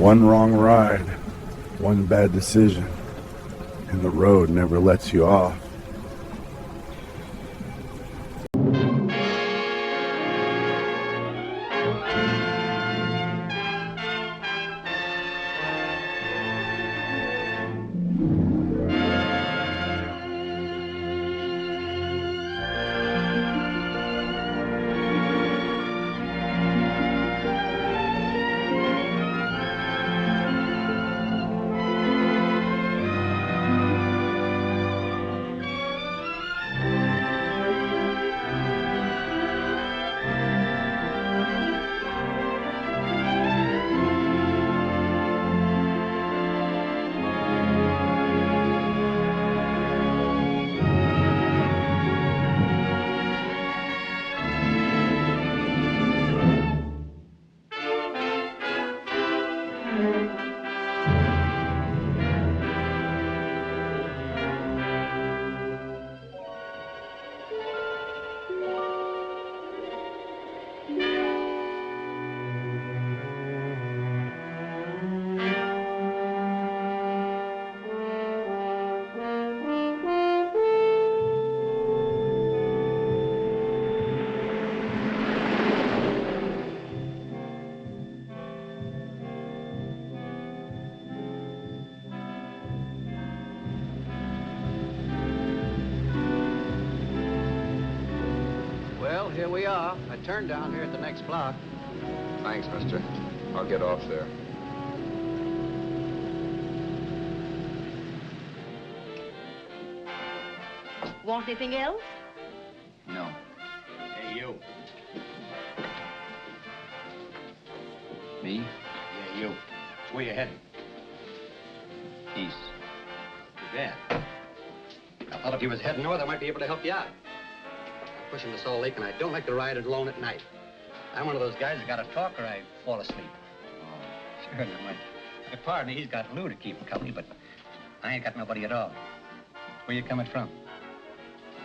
One wrong ride, one bad decision, and the road never lets you off. Here we are. I turned down here at the next block. Thanks, mister. I'll get off there. Want anything else? No. Hey, you. Me? Yeah, you. Where you heading? East. Too bad. I thought if you was heading north, I might be able to help you out. Pushing the Salt Lake, and I don't like to ride it alone at night. I'm one of those guys that got to talk or I fall asleep. Oh. Sure, now my partner, he's got Lou to keep him company, but I ain't got nobody at all. Where you coming from?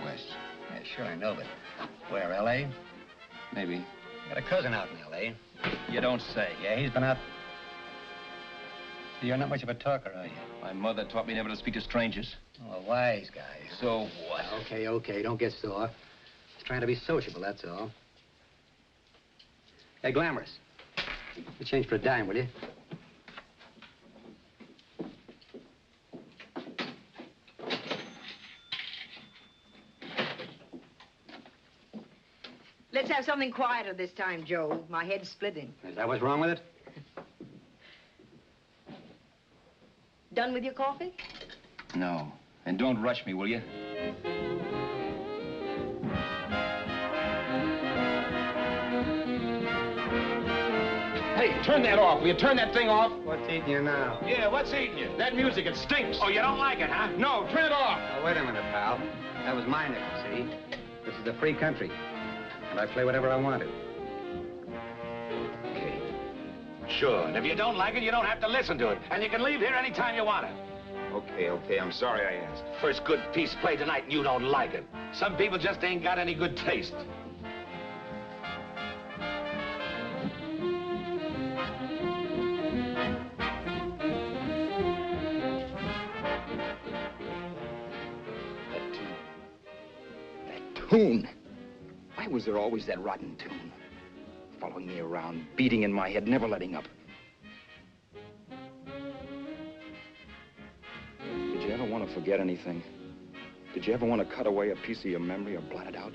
West. Yeah, sure, I know, but where, L.A.? Maybe. Got a cousin out in L.A. You don't say. Yeah, he's been out. You're not much of a talker, are you? My mother taught me never to speak to strangers. Oh, a wise guy. So what? Okay, don't get sore. Just trying to be sociable, that's all. Hey, Glamorous. You change for a dime, will you? Let's have something quieter this time, Joe. My head's splitting. Is that what's wrong with it? Done with your coffee? No. And don't rush me, will you? Hey, turn that off. Will you turn that thing off? What's eating you now? Yeah, what's eating you? That music, it stinks. Oh, you don't like it, huh? No, turn it off. Oh, wait a minute, pal. That was my nickel, see? This is a free country, and I play whatever I want to. Okay. Sure, and if you don't like it, you don't have to listen to it. And you can leave here anytime you want to. Okay, I'm sorry I asked. First good piece played tonight and you don't like it. Some people just ain't got any good taste. That tune. Why was there always that rotten tune? Following me around, beating in my head, never letting up. Did you ever want to forget anything? Did you ever want to cut away a piece of your memory or blot it out?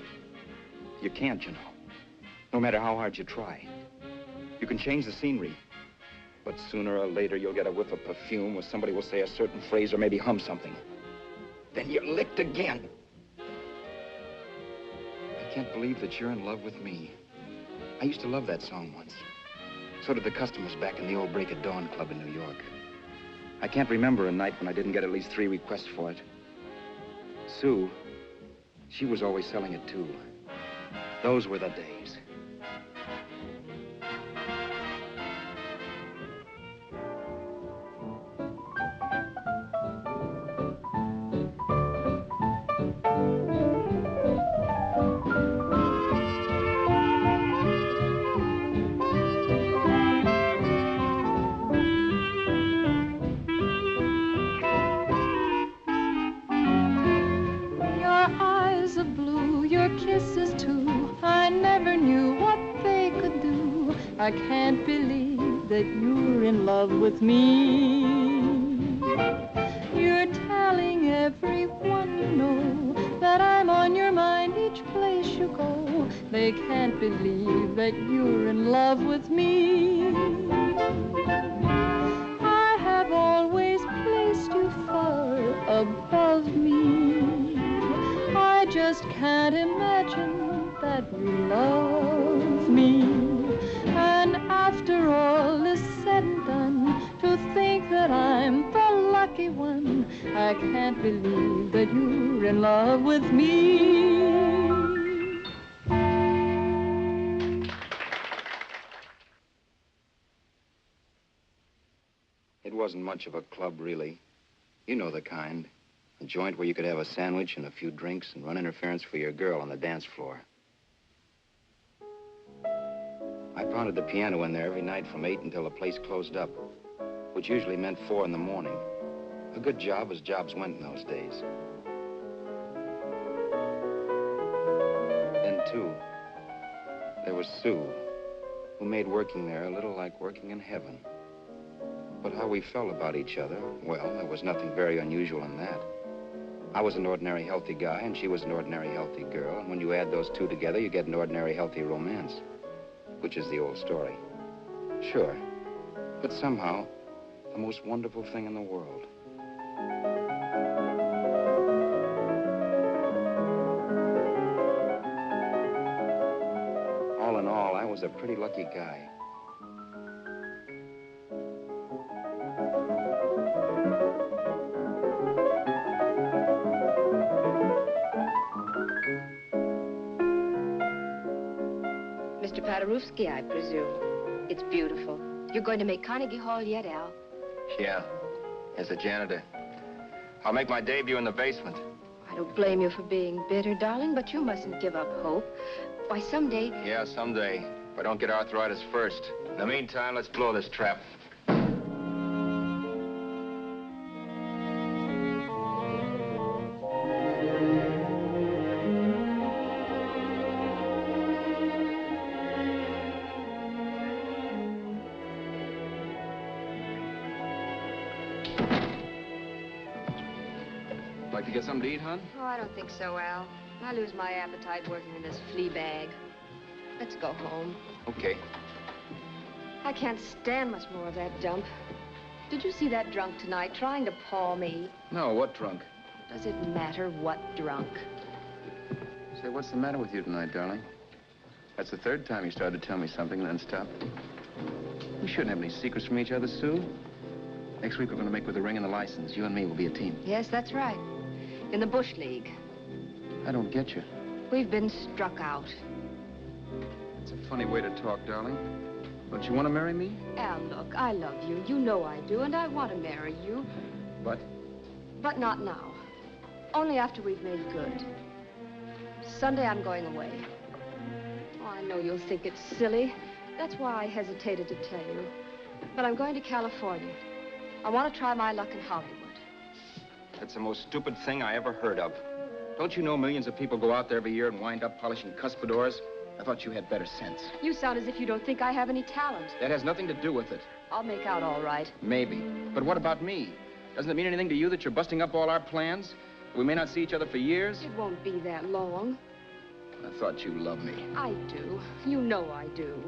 You can't, you know. No matter how hard you try. You can change the scenery, but sooner or later you'll get a whiff of perfume or somebody will say a certain phrase or maybe hum something. Then you're licked again. I can't believe that you're in love with me. I used to love that song once. So did the customers back in the old Break at Dawn Club in New York. I can't remember a night when I didn't get at least 3 requests for it. Sue, she was always selling it too. Those were the days. kisses too. I never knew what they could do. I can't believe that you're in love with me. You're telling everyone you know that I'm on your mind each place you go. They can't believe that you're in love with me. I have always placed you far above me. I just can't imagine that you love me. And after all is said and done, to think that I'm the lucky one, I can't believe that you're in love with me. It wasn't much of a club, really. You know the kind. A joint where you could have a sandwich and a few drinks and run interference for your girl on the dance floor. I pounded the piano in there every night from 8 until the place closed up, which usually meant 4 in the morning. A good job as jobs went in those days. Then, too, there was Sue, who made working there a little like working in heaven. But how we felt about each other, well, there was nothing very unusual in that. I was an ordinary healthy guy, and she was an ordinary healthy girl, and when you add those two together, you get an ordinary healthy romance, which is the old story. Sure, but somehow, the most wonderful thing in the world. All in all, I was a pretty lucky guy. Mr. Paderewski, I presume. It's beautiful. You're going to make Carnegie Hall yet, Al? Yeah, as a janitor. I'll make my debut in the basement. I don't blame you for being bitter, darling, but you mustn't give up hope. Why, someday... Yeah, someday. If I don't get arthritis first. In the meantime, let's blow this trap. Like to get something to eat, hon? Oh, I don't think so, Al. I lose my appetite working in this flea bag. Let's go home. Okay. I can't stand much more of that dump. Did you see that drunk tonight trying to paw me? No, what drunk? Does it matter what drunk? Say, what's the matter with you tonight, darling? That's the third time you started to tell me something and then stopped. We shouldn't have any secrets from each other, Sue. Next week, we're going to make with the ring and the license. You and me will be a team. Yes, that's right. In the Bush League. I don't get you. We've been struck out. It's a funny way to talk, darling. Don't you want to marry me? Al, look, I love you. You know I do, and I want to marry you. But? But not now. Only after we've made good. Sunday, I'm going away. Oh, I know you'll think it's silly. That's why I hesitated to tell you. But I'm going to California. I want to try my luck in Hollywood. That's the most stupid thing I ever heard of. Don't you know millions of people go out there every year and wind up polishing cuspidors? I thought you had better sense. You sound as if you don't think I have any talent. That has nothing to do with it. I'll make out all right. Maybe. But what about me? Doesn't it mean anything to you that you're busting up all our plans? We may not see each other for years? It won't be that long. I thought you loved me. I do. You know I do.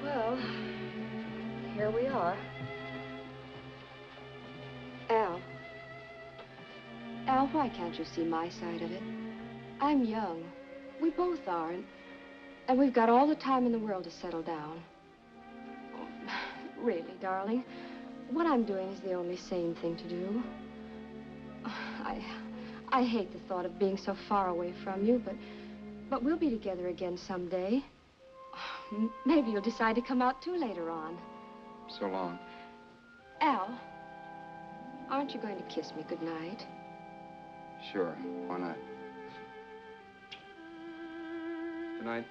Well, here we are. Al, why can't you see my side of it? I'm young. We both are, and we've got all the time in the world to settle down. Really, darling, what I'm doing is the only sane thing to do. I hate the thought of being so far away from you, but we'll be together again someday. Maybe you'll decide to come out too later on. So long. Al, aren't you going to kiss me goodnight? Sure, why not? Good night.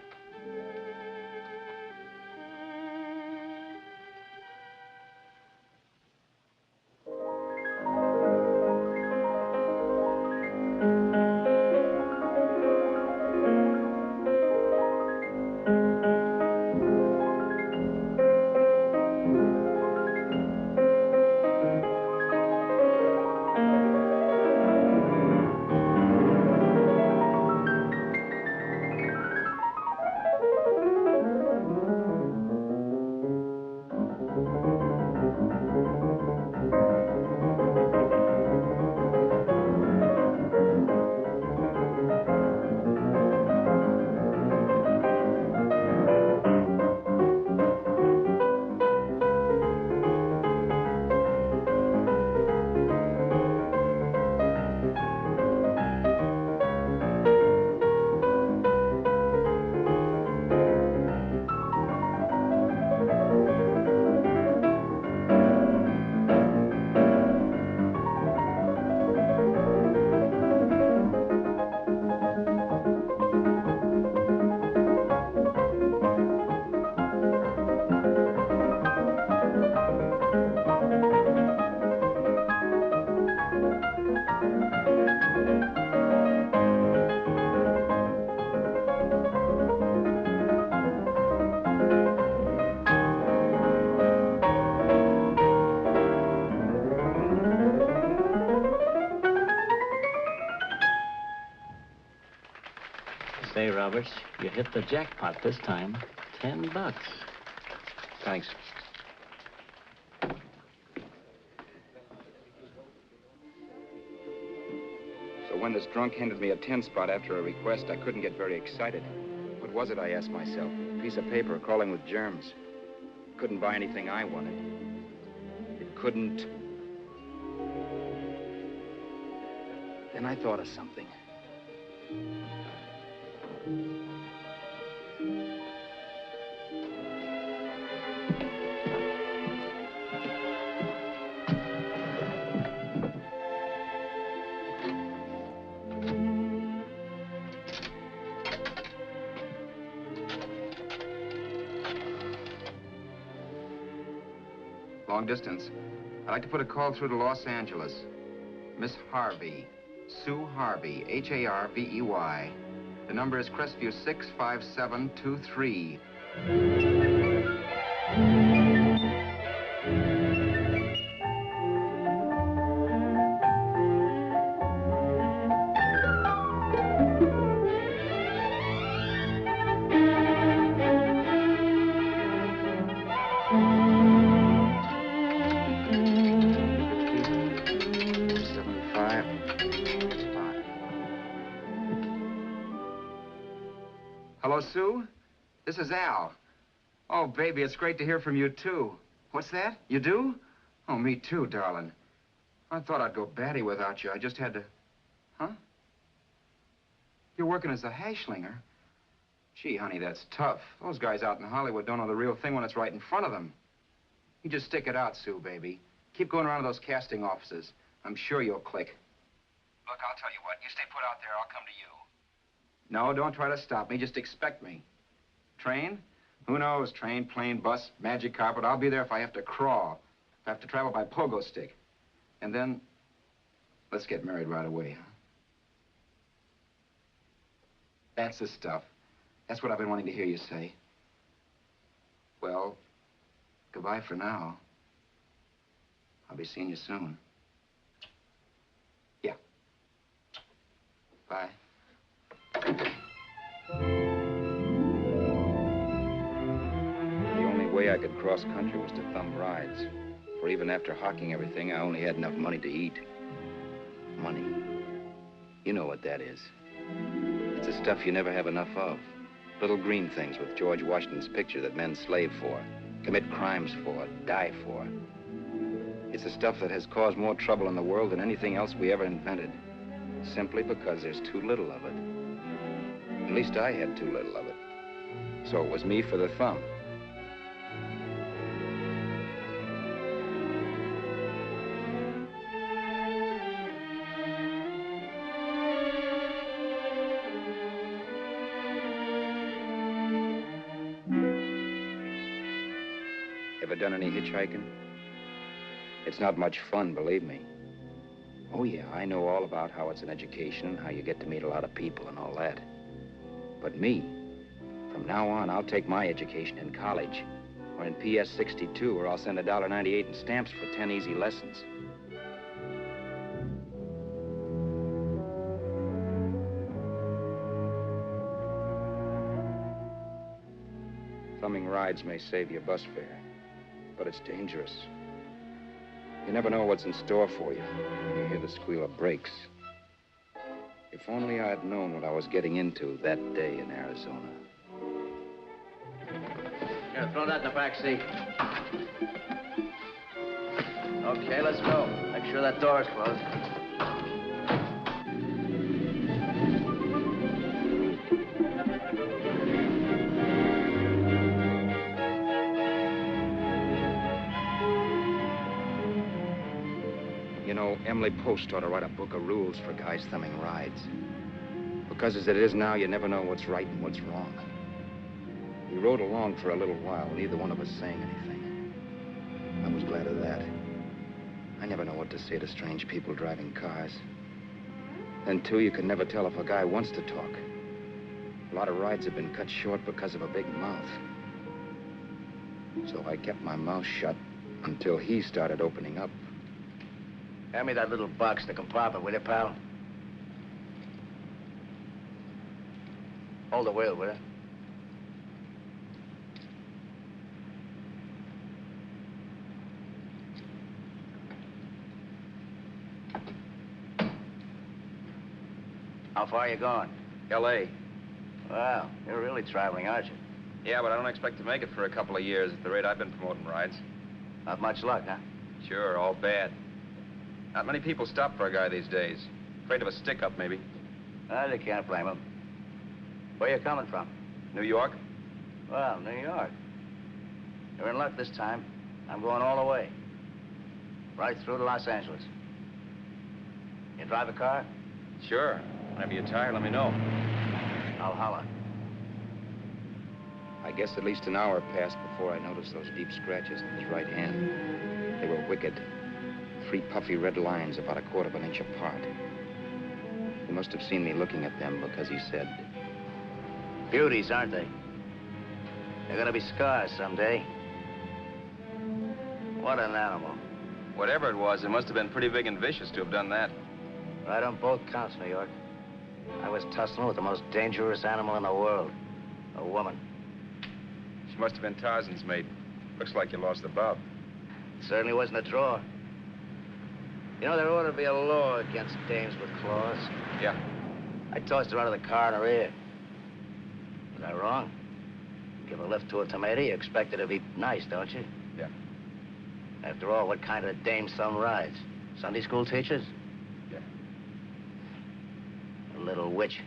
Say, Roberts, you hit the jackpot this time. $10. Thanks. So when this drunk handed me a 10 spot after a request, I couldn't get very excited. What was it, I asked myself? A piece of paper crawling with germs. Couldn't buy anything I wanted. It couldn't... Then I thought of something. Long distance. I'd like to put a call through to Los Angeles. Miss Harvey. Sue Harvey, Harvey. The number is Crestview 65723. Hello, Sue? This is Al. Oh, baby, it's great to hear from you, too. What's that? You do? Oh, me too, darling. I thought I'd go batty without you. I just had to... Huh? You're working as a hashlinger? Gee, honey, that's tough. Those guys out in Hollywood don't know the real thing when it's right in front of them. You just stick it out, Sue, baby. Keep going around to those casting offices. I'm sure you'll click. Look, I'll tell you what. You stay put out there, I'll come to you. No, don't try to stop me. Just expect me. Train? Who knows? Train, plane, bus, magic carpet. I'll be there if I have to crawl. If I have to travel by pogo stick. And then, let's get married right away, huh? That's the stuff. That's what I've been wanting to hear you say. Well, goodbye for now. I'll be seeing you soon. Yeah. Bye. The only way I could cross country was to thumb rides. For even after hawking everything, I only had enough money to eat. Money. You know what that is. It's the stuff you never have enough of. Little green things with George Washington's picture that men slave for, commit crimes for, die for. It's the stuff that has caused more trouble in the world than anything else we ever invented. Simply because there's too little of it. At least I had too little of it. So it was me for the thumb. Ever done any hitchhiking? It's not much fun, believe me. Oh, yeah, I know all about how it's an education and how you get to meet a lot of people and all that. But me, from now on, I'll take my education in college or in PS 62, or I'll send $1.98 in stamps for 10 easy lessons. Thumbing rides may save you bus fare, but it's dangerous. You never know what's in store for you when you hear the squeal of brakes. If only I'd known what I was getting into that day in Arizona. Here, throw that in the back seat. Okay, let's go. Make sure that door's closed. You know, Emily Post ought to write a book of rules for guys thumbing rides. Because as it is now, you never know what's right and what's wrong. We rode along for a little while, neither one of us saying anything. I was glad of that. I never know what to say to strange people driving cars. Then, too, you can never tell if a guy wants to talk. A lot of rides have been cut short because of a big mouth. So I kept my mouth shut until he started opening up. Hand me that little box, the compartment, will you, pal? Hold the wheel, will you? How far are you going? L.A. Well, you're really traveling, aren't you? Yeah, but I don't expect to make it for a couple of years at the rate I've been promoting rides. Not much luck, huh? Sure, all bad. Not many people stop for a guy these days. Afraid of a stick-up, maybe. Well, you can't blame him. Where you coming from? New York? Well, New York. You're in luck this time. I'm going all the way. Right through to Los Angeles. You drive a car? Sure. Whenever you're tired, let me know. I'll holler. I guess at least an hour passed before I noticed those deep scratches in his right hand. They were wicked. 3 puffy red lines about a quarter of an inch apart. He must have seen me looking at them because he said, Beauties, aren't they? They're gonna be scars someday. What an animal. whatever it was, it must have been pretty big and vicious to have done that. Right on both counts, New York. I was tussling with the most dangerous animal in the world. A woman. She must have been Tarzan's mate. Looks like you lost the bout. It certainly wasn't a draw. You know, there ought to be a law against dames with claws. Yeah. I tossed her out of the car in her ear. Was I wrong? Give a lift to a tomato, you expect her to be nice, don't you? Yeah. After all, what kind of dame son rides? Sunday school teachers? Yeah. A little witch.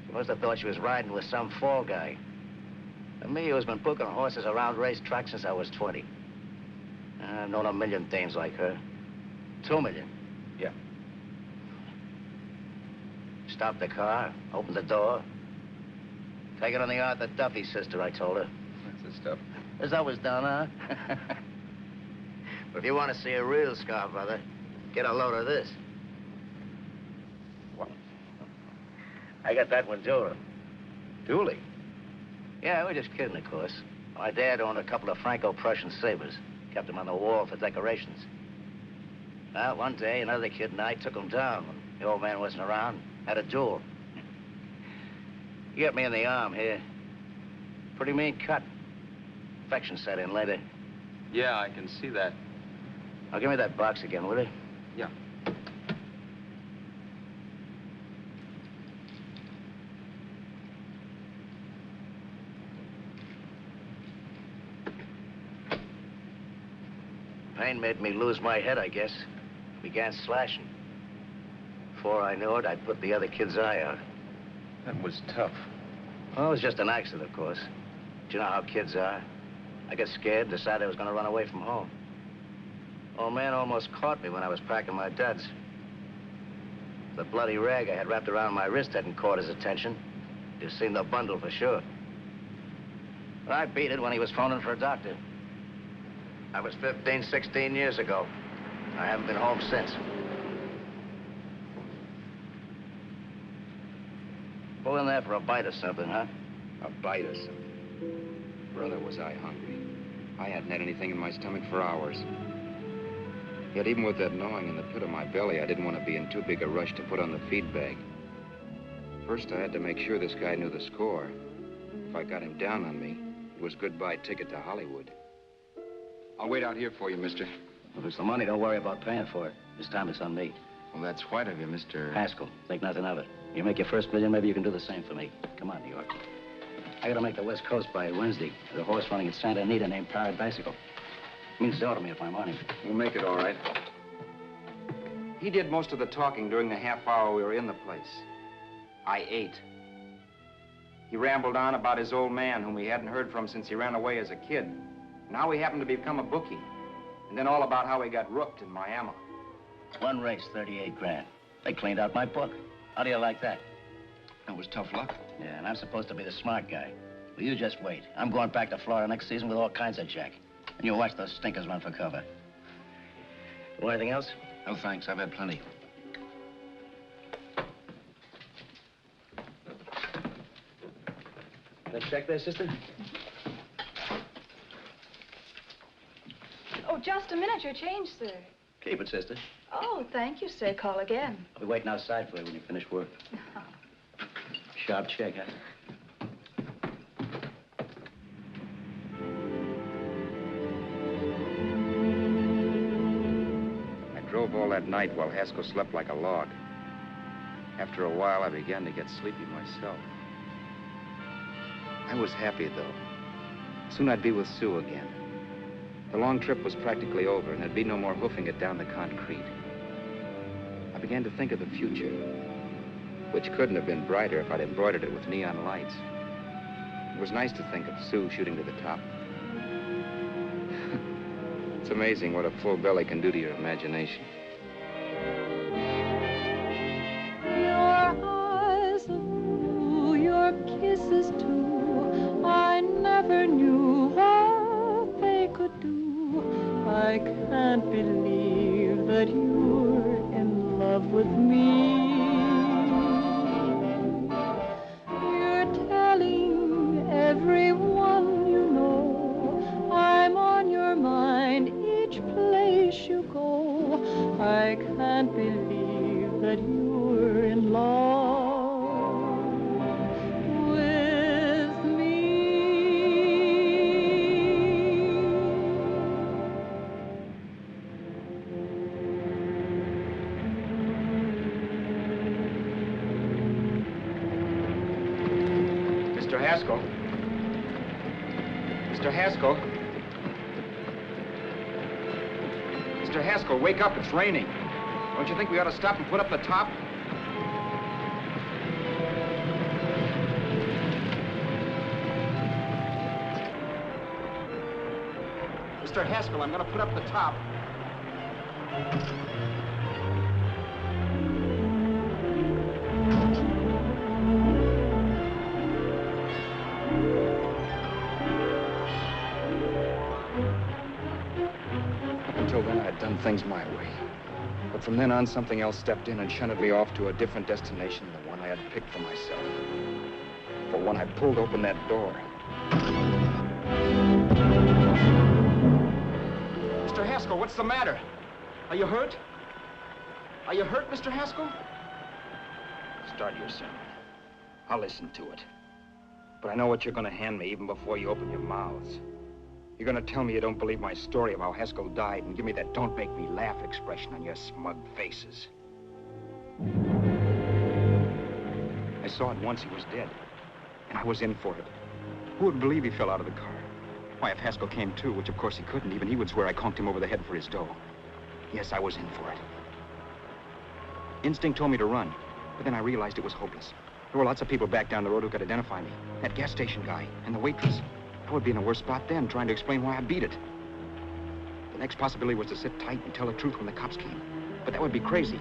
She must have thought she was riding with some fall guy. And me, who's been booking horses around racetracks since I was 20. I've known a million dames like her. 2 million. Yeah. Stopped the car, opened the door. Take it on the Arthur Duffy, sister, I told her. That's the stuff. As I was done, huh? But if you want to see a real scar, brother, get a load of this. What? I got that one dueling. Dueling? Yeah, we're just kidding, of course. My dad owned a couple of Franco-Prussian sabers. Kept them on the wall for decorations. Well, one day, another kid and I took them down when the old man wasn't around. Had a duel. He got me in the arm here. Pretty mean cut. Infection set in later. Yeah, I can see that. Now, give me that box again, will you? Yeah. Pain made me lose my head, I guess. Began slashing. Before I knew it, I'd put the other kid's eye out. That was tough. Well, it was just an accident, of course. But you know how kids are. I got scared, decided I was going to run away from home. Old man almost caught me when I was packing my duds. The bloody rag I had wrapped around my wrist hadn't caught his attention. You've seen the bundle for sure. But I beat it when he was phoning for a doctor. That was 15, 16 years ago. I haven't been home since. Pull in there for a bite or something, huh? A bite or something. Brother, was I hungry. I hadn't had anything in my stomach for hours. Yet even with that gnawing in the pit of my belly, I didn't want to be in too big a rush to put on the feed bag. First, I had to make sure this guy knew the score. If I got him down on me, it was goodbye ticket to Hollywood. I'll wait out here for you, mister. If it's the money, don't worry about paying for it. This time it's on me. Well, that's white of you, Mr. Haskell, think nothing of it. You make your first million, maybe you can do the same for me. Come on, New York. I gotta make the West Coast by Wednesday. There's a horse running at Santa Anita named Paradicycle. Means to me if I'm on him. We'll make it all right. He did most of the talking during the half hour we were in the place. I ate. He rambled on about his old man, whom we hadn't heard from since he ran away as a kid. And how he happened to become a bookie. And then all about how he got rooked in Miami. One race, 38 grand. They cleaned out my book. How do you like that? That was tough luck. Yeah, and I'm supposed to be the smart guy. Well, you just wait. I'm going back to Florida next season with all kinds of jack. And you'll watch those stinkers run for cover. Want anything else? No, thanks. I've had plenty. That check there, sister? Oh, just a minute. Your change, sir. Keep it, sister. Oh, thank you, sir. Call again. I'll be waiting outside for you when you finish work. Sharp check, huh? up all that night while Haskell slept like a log. After a while, I began to get sleepy myself. I was happy, though. Soon I'd be with Sue again. The long trip was practically over, and there'd be no more hoofing it down the concrete. I began to think of the future, which couldn't have been brighter if I'd embroidered it with neon lights. It was nice to think of Sue shooting to the top. It's amazing what a full belly can do to your imagination. Your eyes of blue, your kisses too, I never knew what they could do. I can't believe that you're in love with me. You're telling everyone you know I'm on your mind each place you go. I can't believe that you're in love with me. Mr. Haskell? Mr. Haskell? Mr. Haskell, wake up, it's raining. Don't you think we ought to stop and put up the top? Mr. Haskell, I'm gonna put up the top. Until then, I had done things my way. But from then on, something else stepped in and shunted me off to a different destination than the one I had picked for myself. For when I pulled open that door... Mr. Haskell, what's the matter? Are you hurt? Are you hurt, Mr. Haskell? Start your sermon. I'll listen to it. But I know what you're gonna hand me even before you open your mouths. You're gonna tell me you don't believe my story of how Haskell died and give me that don't make me laugh expression on your smug faces. I saw at once he was dead, and I was in for it. Who would believe he fell out of the car? Why, if Haskell came too, which of course he couldn't, even he would swear I conked him over the head for his dough. Yes, I was in for it. Instinct told me to run, but then I realized it was hopeless. There were lots of people back down the road who could identify me. That gas station guy and the waitress. I would be in a worse spot then, trying to explain why I beat it. The next possibility was to sit tight and tell the truth when the cops came. But that would be crazy.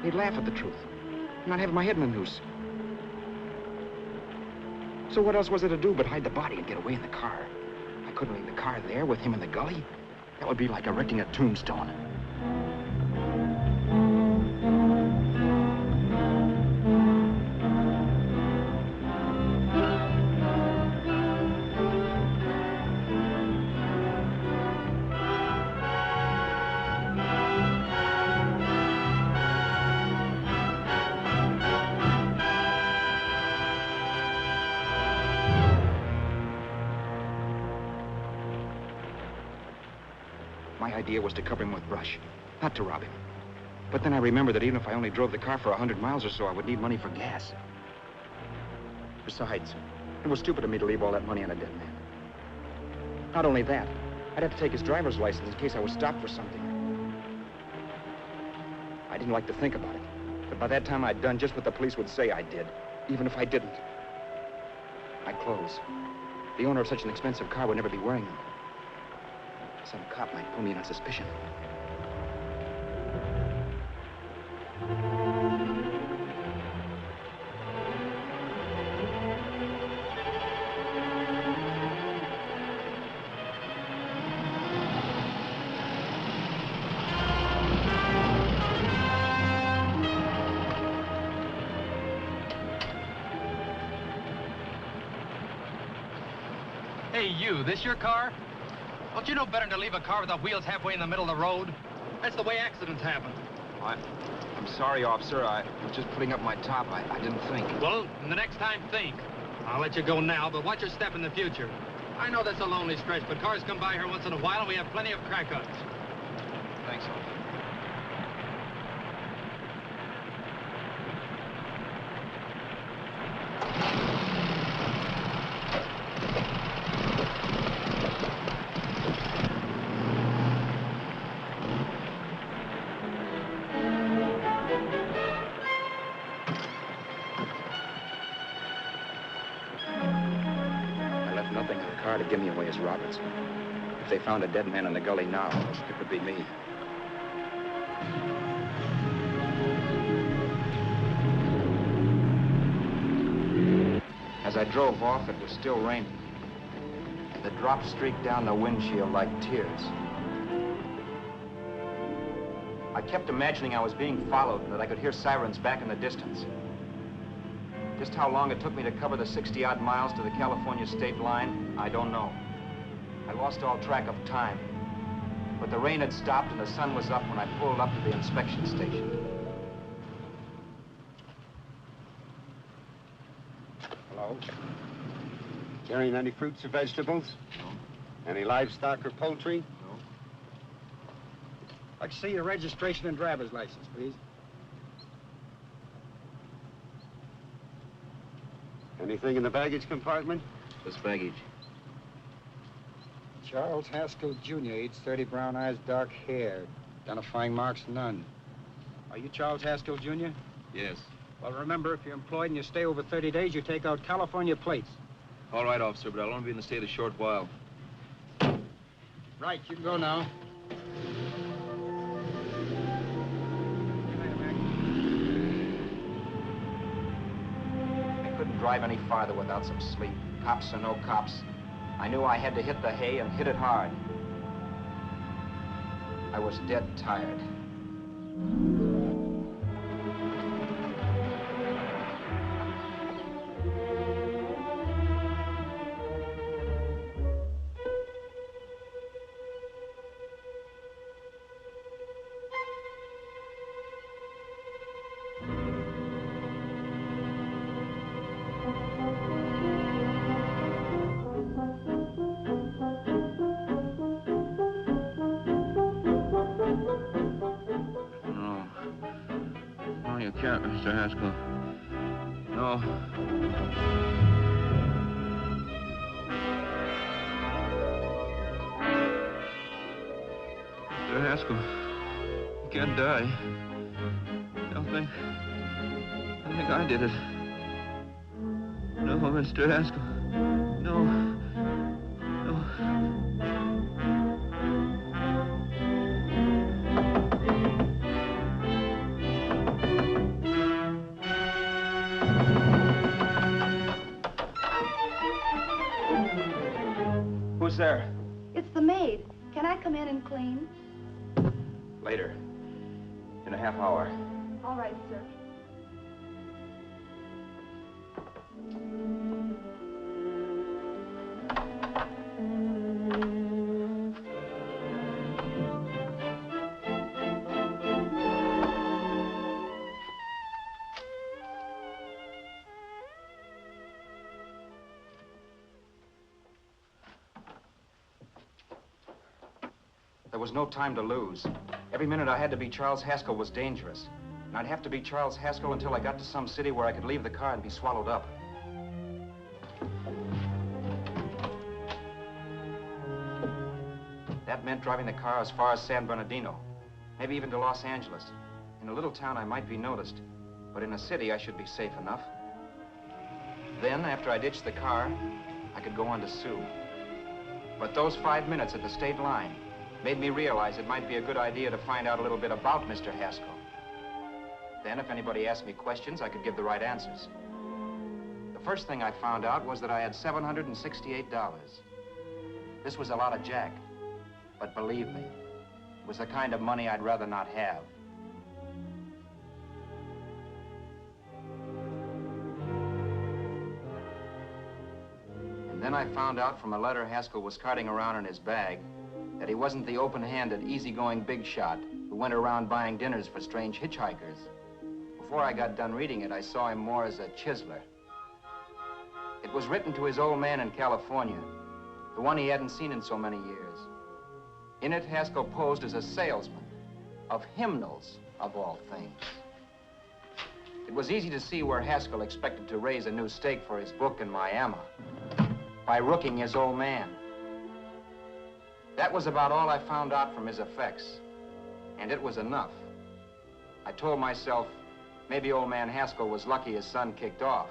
They'd laugh at the truth. I'm not having my head in a noose. So what else was there to do but hide the body and get away in the car? I couldn't leave the car there with him in the gully. That would be like erecting a tombstone. My idea was to cover him with brush, not to rob him. But then I remembered that even if I only drove the car for 100 miles or so, I would need money for gas. Besides, it was stupid of me to leave all that money on a dead man. Not only that, I'd have to take his driver's license in case I was stopped for something. I didn't like to think about it, but by that time I'd done just what the police would say I did, even if I didn't. My clothes. The owner of such an expensive car would never be wearing them. Some cop might pull me in on suspicion. Hey, you, this your car? Don't you know better than to leave a car with the wheels halfway in the middle of the road? That's the way accidents happen. I'm sorry, officer. I was just putting up my top. I didn't think. Well, the next time, think. I'll let you go now, but watch your step in the future. I know that's a lonely stretch, but cars come by here once in a while, and we have plenty of crack-ups. Thanks, officer. car to give me away as Roberts. If they found a dead man in the gully now, it would be me. As I drove off, it was still raining. The drops streaked down the windshield like tears. I kept imagining I was being followed and that I could hear sirens back in the distance. Just how long it took me to cover the 60-odd miles to the California state line, I don't know. I lost all track of time. But the rain had stopped and the sun was up when I pulled up to the inspection station. Hello? Carrying any fruits or vegetables? No. Any livestock or poultry? No. I'd like to see your registration and driver's license, please. Anything in the baggage compartment? This baggage. Charles Haskell, Jr., age 30, brown eyes, dark hair. Identifying marks, none. Are you Charles Haskell, Jr.? Yes. Well, remember, if you're employed and you stay over 30 days, you take out California plates. All right, officer, but I'll only be in the state a short while. Right, you can go now. I couldn't drive any farther without some sleep. Cops or no cops, I knew I had to hit the hay and hit it hard. I was dead tired. No, you can't, Mr. Haskell. No. Mr. Haskell, you can't die. Don't think I did it. No, Mr. Haskell. No. No. Who's there? It's the maid. Can I come in and clean? Later. In a half hour. All right, sir. There was no time to lose. Every minute I had to be Charles Haskell was dangerous. And I'd have to be Charles Haskell until I got to some city where I could leave the car and be swallowed up. That meant driving the car as far as San Bernardino, maybe even to Los Angeles. In a little town, I might be noticed, but in a city, I should be safe enough. Then, after I ditched the car, I could go on to Sue. But those 5 minutes at the state line made me realize it might be a good idea to find out a little bit about Mr. Haskell. Then, if anybody asked me questions, I could give the right answers. The first thing I found out was that I had $768. This was a lot of jack, but believe me, it was the kind of money I'd rather not have. And then I found out from a letter Haskell was carting around in his bag that he wasn't the open-handed, easygoing big shot who went around buying dinners for strange hitchhikers. Before I got done reading it, I saw him more as a chiseler. It was written to his old man in California, the one he hadn't seen in so many years. In it, Haskell posed as a salesman of hymnals, of all things. It was easy to see where Haskell expected to raise a new stake for his book in Miami by rooking his old man. That was about all I found out from his effects, and it was enough. I told myself, maybe old man Haskell was lucky his son kicked off.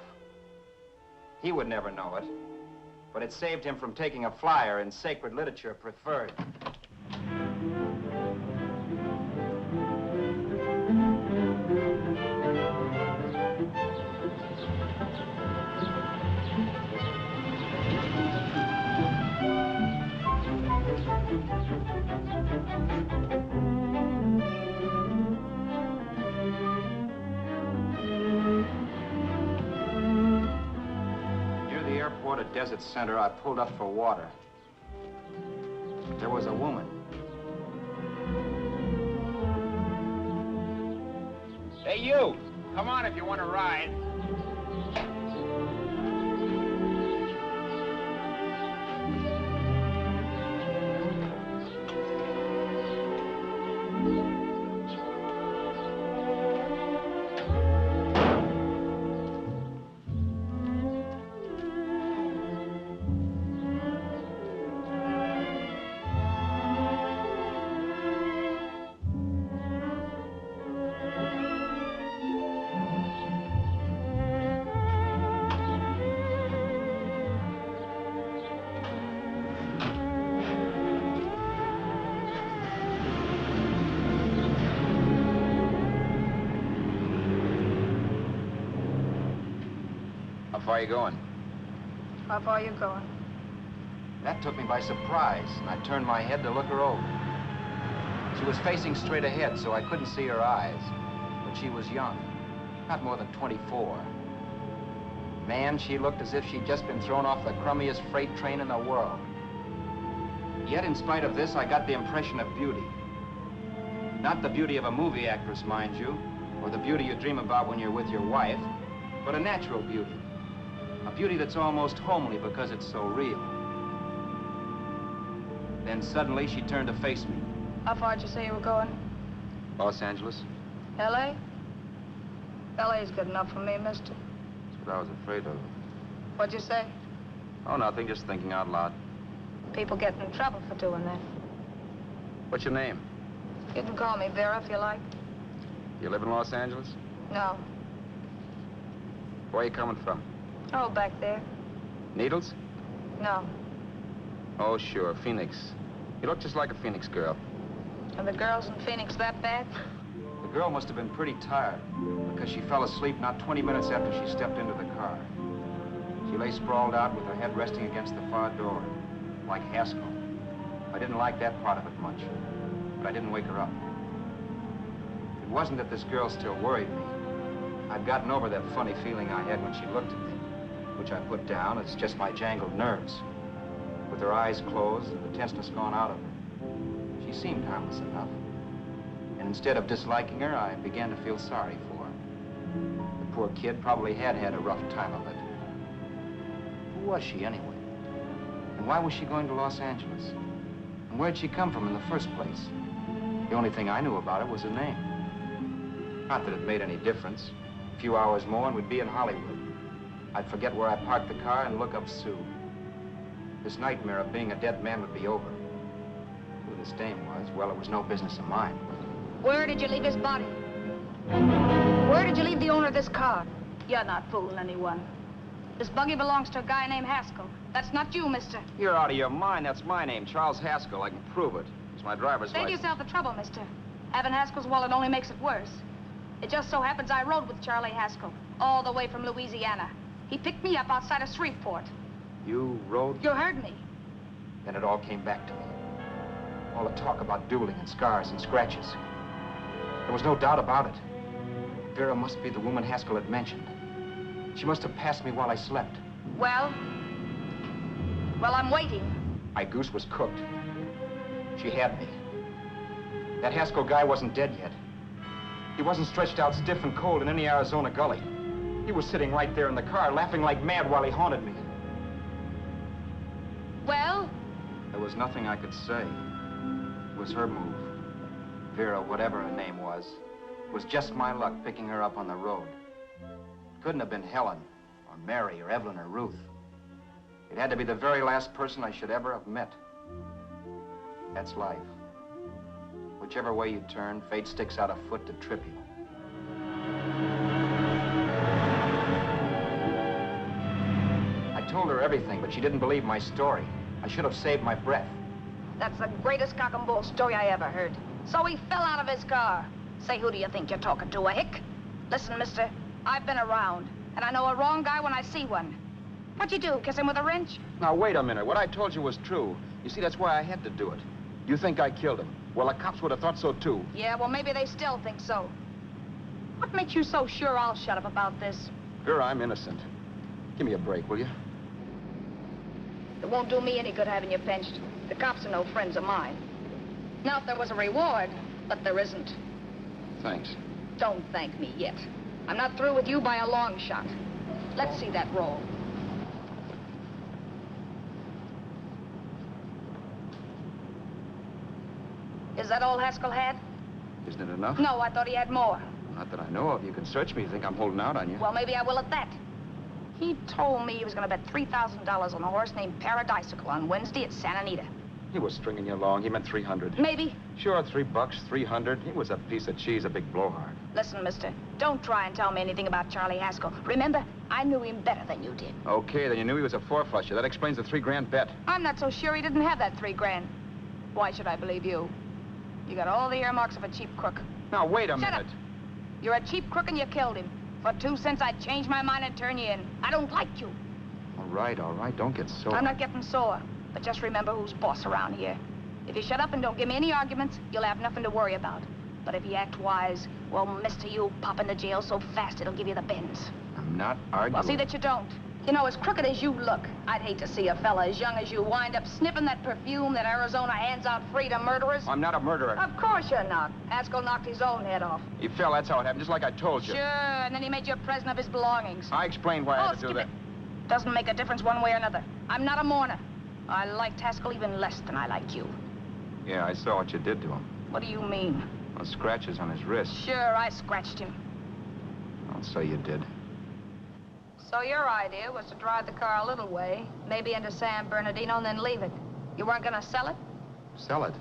He would never know it, but it saved him from taking a flyer in sacred literature preferred. At Desert Center, I pulled up for water. There was a woman. Hey, you! Come on if you want to ride. How far are you going? How far are you going? That took me by surprise, and I turned my head to look her over. She was facing straight ahead, so I couldn't see her eyes. But she was young, not more than 24. Man, she looked as if she'd just been thrown off the crummiest freight train in the world. Yet, in spite of this, I got the impression of beauty. Not the beauty of a movie actress, mind you, or the beauty you dream about when you're with your wife, but a natural beauty. A beauty that's almost homely because it's so real. Then suddenly she turned to face me. How far did you say you were going? Los Angeles? L.A.? L.A.'s good enough for me, mister. That's what I was afraid of. What'd you say? Oh, nothing, just thinking out loud. People get in trouble for doing that. What's your name? You can call me Vera if you like. You live in Los Angeles? No. Where are you coming from? Oh, back there. Needles? No. Oh, sure, Phoenix. You look just like a Phoenix girl. Are the girls in Phoenix that bad? The girl must have been pretty tired, because she fell asleep not 20 minutes after she stepped into the car. She lay sprawled out with her head resting against the far door, like Haskell. I didn't like that part of it much, but I didn't wake her up. It wasn't that this girl still worried me. I'd gotten over that funny feeling I had when she looked at me, which I put down as just my jangled nerves. With her eyes closed and the tenseness gone out of her, she seemed harmless enough. And instead of disliking her, I began to feel sorry for her. The poor kid probably had had a rough time of it. Who was she anyway? And why was she going to Los Angeles? And where'd she come from in the first place? The only thing I knew about her was her name. Not that it made any difference. A few hours more and we'd be in Hollywood. I'd forget where I parked the car and look up Sue. This nightmare of being a dead man would be over. Who this dame was, well, it was no business of mine. Where did you leave his body? Where did you leave the owner of this car? You're not fooling anyone. This buggy belongs to a guy named Haskell. That's not you, mister. You're out of your mind. That's my name, Charles Haskell. I can prove it. It's my driver's Save license. yourself the trouble, mister. Having Haskell's wallet only makes it worse. It just so happens I rode with Charlie Haskell, all the way from Louisiana. He picked me up outside of Shreveport. You rode? You heard me. Then it all came back to me. All the talk about dueling and scars and scratches. There was no doubt about it. Vera must be the woman Haskell had mentioned. She must have passed me while I slept. Well, I'm waiting. My goose was cooked. She had me. That Haskell guy wasn't dead yet. He wasn't stretched out stiff and cold in any Arizona gully. He was sitting right there in the car, laughing like mad while he haunted me. Well? There was nothing I could say. It was her move. Vera, whatever her name was just my luck picking her up on the road. It couldn't have been Helen, or Mary, or Evelyn, or Ruth. It had to be the very last person I should ever have met. That's life. Whichever way you turn, fate sticks out a foot to trip you. I told her everything, but she didn't believe my story. I should have saved my breath. That's the greatest cock and bull story I ever heard. So he fell out of his car. Say, who do you think you're talking to, a hick? Listen, mister, I've been around, and I know a wrong guy when I see one. What'd you do, kiss him with a wrench? Now, wait a minute. What I told you was true. You see, that's why I had to do it. You think I killed him. Well, the cops would have thought so, too. Yeah, well, maybe they still think so. What makes you so sure I'll shut up about this? Vera, I'm innocent. Give me a break, will you? It won't do me any good having you pinched. The cops are no friends of mine. Now, if there was a reward, but there isn't. Thanks. Don't thank me yet. I'm not through with you by a long shot. Let's see that roll. Is that all Haskell had? Isn't it enough? No, I thought he had more. Not that I know of. You can search me. You think I'm holding out on you? Well, maybe I will at that. He told me he was going to bet $3,000 on a horse named Paradisical on Wednesday at Santa Anita. He was stringing you along. He meant 300. Maybe. Sure, $3, 300. He was a piece of cheese, a big blowhard. Listen, mister, don't try and tell me anything about Charlie Haskell. Remember, I knew him better than you did. Okay, then you knew he was a four-flusher. That explains the $3 bet. I'm not so sure he didn't have that $3,000. Why should I believe you? You got all the earmarks of a cheap crook. Now, wait a Shut minute. up. You're a cheap crook and you killed him. For 2 cents, I'd change my mind and turn you in. I don't like you. All right. Don't get sore. I'm not getting sore. But just remember who's boss around here. If you shut up and don't give me any arguments, you'll have nothing to worry about. But if you act wise, well, mister, you'll pop into jail so fast it'll give you the bends. I'm not arguing. Well, see that you don't. You know, as crooked as you look, I'd hate to see a fella as young as you wind up sniffing that perfume that Arizona hands out free to murderers. I'm not a murderer. Of course you're not. Haskell knocked his own head off. He fell, that's how it happened, just like I told you. Sure, and then he made you a present of his belongings. I explained why I had to do skip that. it. Doesn't make a difference one way or another. I'm not a mourner. I liked Haskell even less than I like you. Yeah, I saw what you did to him. What do you mean? Those scratches on his wrist. Sure, I scratched him. Oh, so you did. So your idea was to drive the car a little way, maybe into San Bernardino, and then leave it. You weren't gonna sell it? Sell it?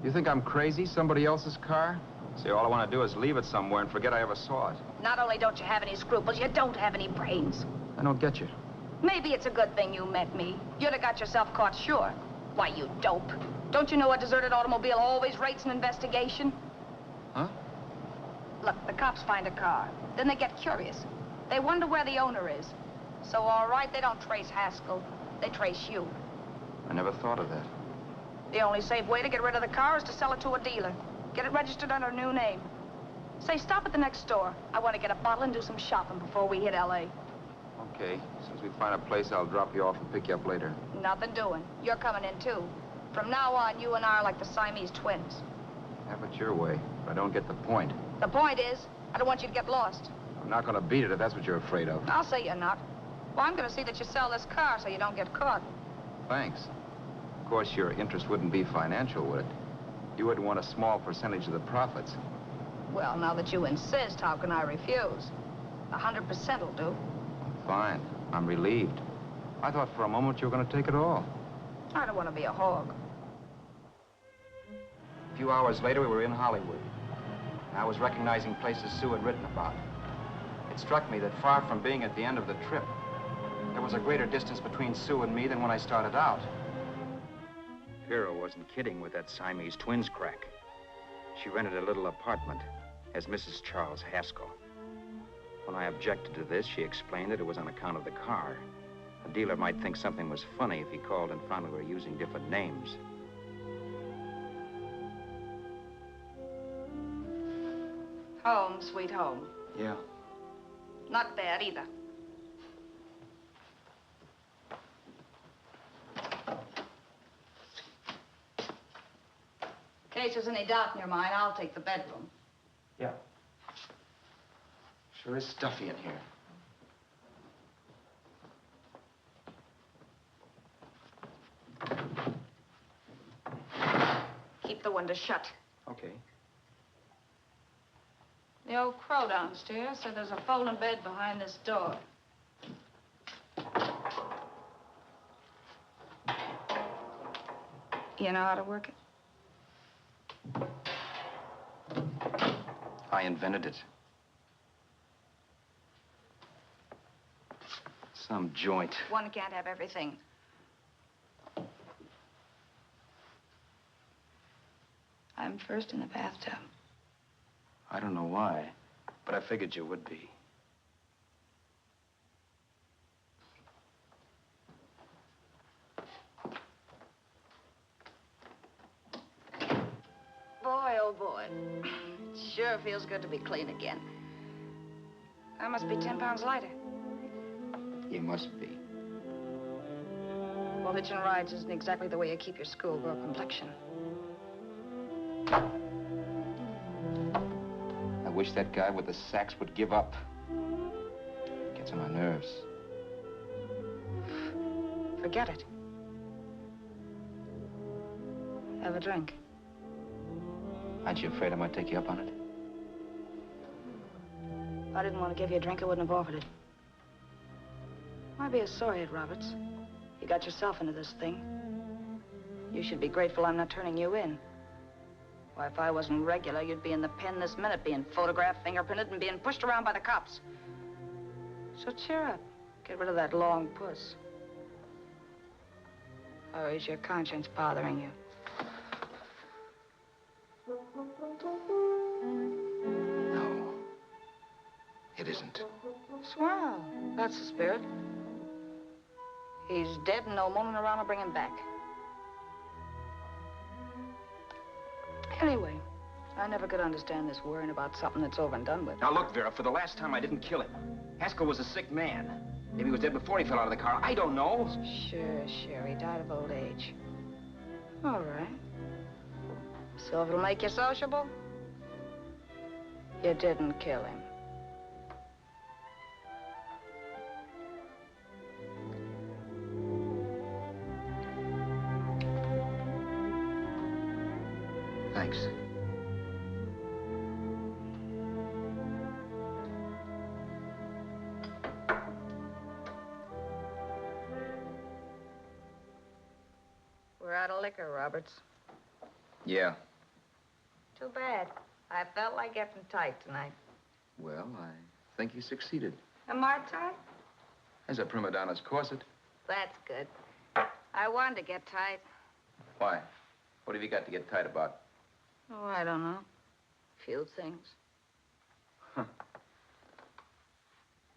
You think I'm crazy? Somebody else's car? See, all I want to do is leave it somewhere and forget I ever saw it. Not only don't you have any scruples, you don't have any brains. I don't get you. Maybe it's a good thing you met me. You'd have got yourself caught, sure. Why, you dope. Don't you know a deserted automobile always rates an investigation? Huh? Look, the cops find a car. Then they get curious. They wonder where the owner is. So, all right, they don't trace Haskell. They trace you. I never thought of that. The only safe way to get rid of the car is to sell it to a dealer. Get it registered under a new name. Say, stop at the next store. I want to get a bottle and do some shopping before we hit L.A. Okay. As soon as we find a place, I'll drop you off and pick you up later. Nothing doing. You're coming in, too. From now on, you and I are like the Siamese twins. Have it your way, but I don't get the point. The point is, I don't want you to get lost. I'm not going to beat it if that's what you're afraid of. I'll say you're not. Well, I'm going to see that you sell this car so you don't get caught. Thanks. Of course, your interest wouldn't be financial, would it? You would want a small percentage of the profits. Well, now that you insist, how can I refuse? 100% will do. Fine. I'm relieved. I thought for a moment you were going to take it all. I don't want to be a hog. A few hours later, we were in Hollywood. I was recognizing places Sue had written about. It struck me that far from being at the end of the trip, there was a greater distance between Sue and me than when I started out. Vera wasn't kidding with that Siamese twins crack. She rented a little apartment as Mrs. Charles Haskell. When I objected to this, she explained that it was on account of the car. A dealer might think something was funny if he called and found we were using different names. Home, sweet home. Yeah. Not bad either. In case there's any doubt in your mind, I'll take the bedroom. Yeah. Sure is stuffy in here. Keep the window shut. Okay. The old crow downstairs said there's a folding bed behind this door. You know how to work it? I invented it. Some joint. One can't have everything. I'm first in the bathtub. I don't know why, but I figured you would be. Boy, oh boy. It sure feels good to be clean again. I must be 10 pounds lighter. You must be. Well, hitching rides isn't exactly the way you keep your schoolgirl complexion. I wish that guy with the sacks would give up. Gets on my nerves. Forget it. Have a drink. Aren't you afraid I might take you up on it? If I didn't want to give you a drink, I wouldn't have offered it. Why be a sorehead, Roberts? You got yourself into this thing. You should be grateful I'm not turning you in. Why, if I wasn't regular, you'd be in the pen this minute, being photographed, fingerprinted, and being pushed around by the cops. So cheer up. Get rid of that long puss. Or is your conscience bothering you? No. It isn't. Swell. That's the spirit. He's dead and no moaning around will bring him back. Anyway, I never could understand this worrying about something that's over and done with. Now look, Vera, for the last time I didn't kill him. Haskell was a sick man. Maybe he was dead before he fell out of the car. I don't know. Sure. He died of old age. All right. So if it'll make you sociable, you didn't kill him. Thanks. We're out of liquor, Roberts. Yeah. Too bad. I felt like getting tight tonight. Well, I think you succeeded. Am I tight? As a prima donna's corset. That's good. I wanted to get tight. Why? What have you got to get tight about? Oh, I don't know. Few things.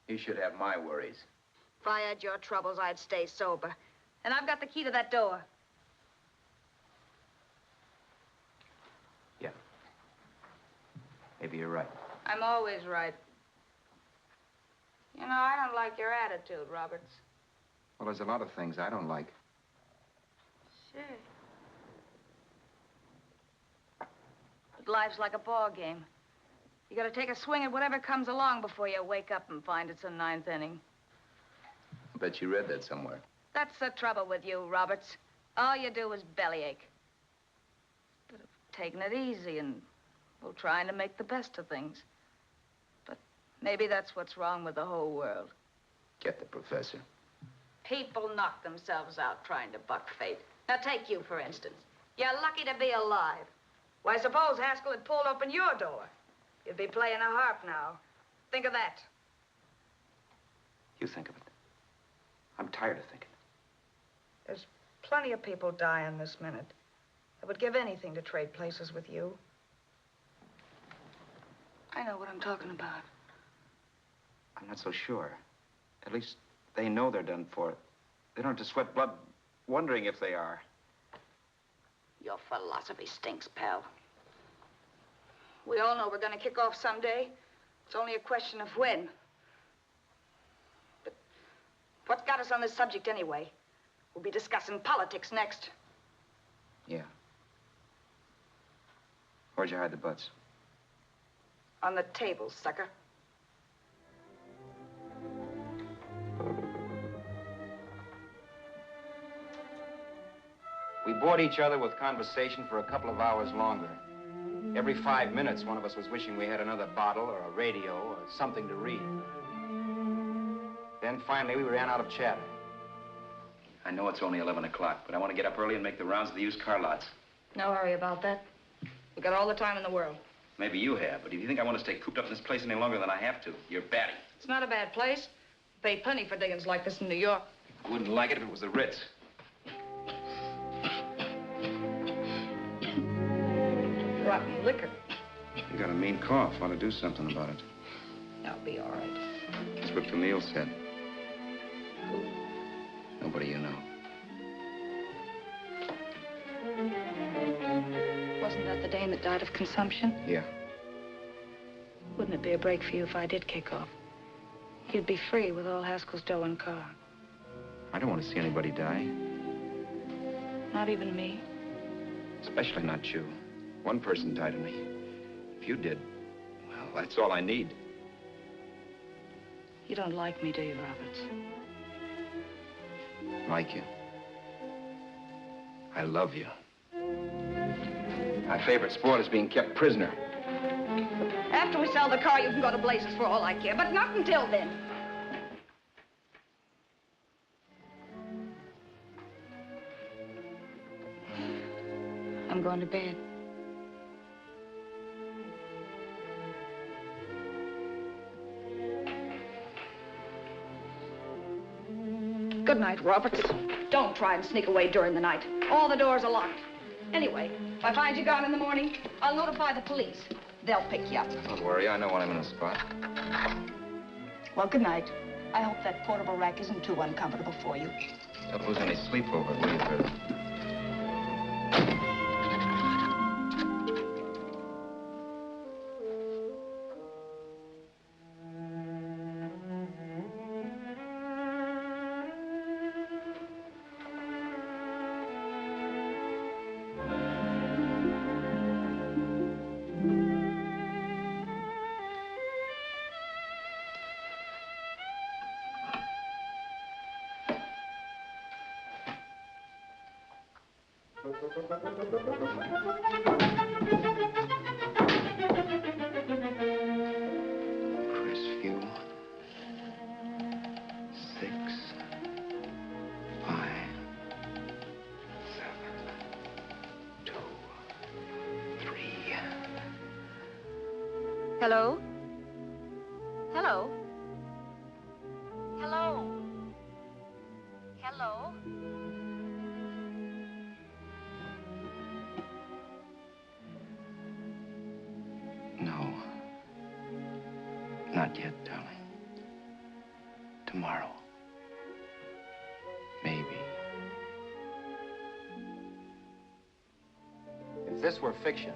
You should have my worries. If I had your troubles, I'd stay sober. And I've got the key to that door. Yeah. Maybe you're right. I'm always right. You know, I don't like your attitude, Roberts. Well, there's a lot of things I don't like. Sure. But life's like a ball game. You gotta take a swing at whatever comes along before you wake up and find it's a ninth inning. I bet you read that somewhere. That's the trouble with you, Roberts. All you do is bellyache. But taking it easy and, well, trying to make the best of things. But maybe that's what's wrong with the whole world. Get the professor. People knock themselves out trying to buck fate. Now, take you, for instance. You're lucky to be alive. Why, suppose Haskell had pulled open your door. You'd be playing a harp now. Think of that. You think of it. I'm tired of thinking. There's plenty of people dying this minute. I would give anything to trade places with you. I know what I'm talking about. I'm not so sure. At least they know they're done for. They don't have to sweat blood wondering if they are. Your philosophy stinks, pal. We all know we're gonna kick off someday. It's only a question of when. But what's got us on this subject anyway? We'll be discussing politics next. Yeah. Where'd you hide the butts? On the table, sucker. We bored each other with conversation for a couple of hours longer. Every 5 minutes, one of us was wishing we had another bottle or a radio or something to read. Then finally, we ran out of chatter. I know it's only 11 o'clock, but I want to get up early and make the rounds of the used car lots. No hurry about that. We've got all the time in the world. Maybe you have, but if you think I want to stay cooped up in this place any longer than I have to, you're batty. It's not a bad place. Pay plenty for diggings like this in New York. I wouldn't like it if it was the Ritz. Rotten liquor. You got a mean cough. Ought to do something about it. I'll be all right. That's what Camille said. Who? Nobody you know. Wasn't that the dame that died of consumption? Yeah. Wouldn't it be a break for you if I did kick off? You'd be free with all Haskell's dough and car. I don't want to see anybody die. Not even me. Especially not you. One person died of me. If you did, well, that's all I need. You don't like me, do you, Roberts? Like you. I love you. My favorite sport is being kept prisoner. After we sell the car, you can go to blazes for all I care, but not until then. I'm going to bed. Good night, Roberts. Don't try and sneak away during the night. All the doors are locked. Anyway, if I find you gone in the morning, I'll notify the police. They'll pick you up. Don't worry, I know when I'm in a spot. Well, good night. I hope that portable rack isn't too uncomfortable for you. Don't lose any sleep over it, will you, Vera? Crestview. 6, 5, 7, 2, 3. Hello? Hello? Hello? Hello? No. Not yet, darling. Tomorrow. Maybe. If this were fiction,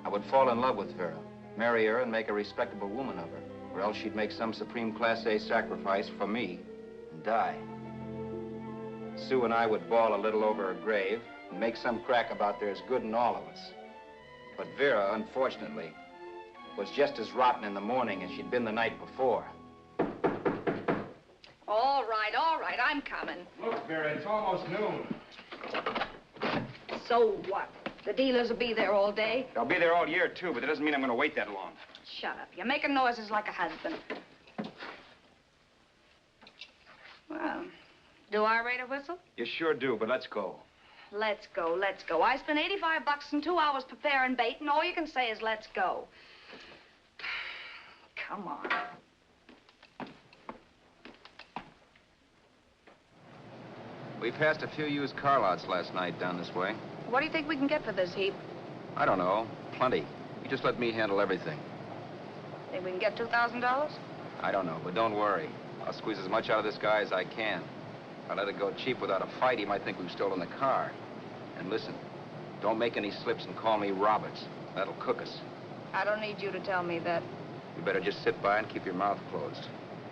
I would fall in love with Vera, marry her, and make a respectable woman of her. Or else she'd make some supreme Class A sacrifice for me and die. Sue and I would bawl a little over her grave and make some crack about there's good in all of us. But Vera, unfortunately, was just as rotten in the morning as she'd been the night before. All right, I'm coming. Look, Vera, it's almost noon. So what? The dealers will be there all day? I'll be there all year, too, but that doesn't mean I'm going to wait that long. Shut up. You're making noises like a husband. Well, do I rate a whistle? You sure do, but let's go. Let's go, let's go. I spent $85 and 2 hours preparing bait, and all you can say is let's go. Come on. We passed a few used car lots last night down this way. What do you think we can get for this heap? I don't know. Plenty. You just let me handle everything. Think we can get $2,000? I don't know, but don't worry. I'll squeeze as much out of this guy as I can. If I let it go cheap without a fight, he might think we've stolen the car. And listen, don't make any slips and call me Roberts. That'll cook us. I don't need you to tell me that. You better just sit by and keep your mouth closed.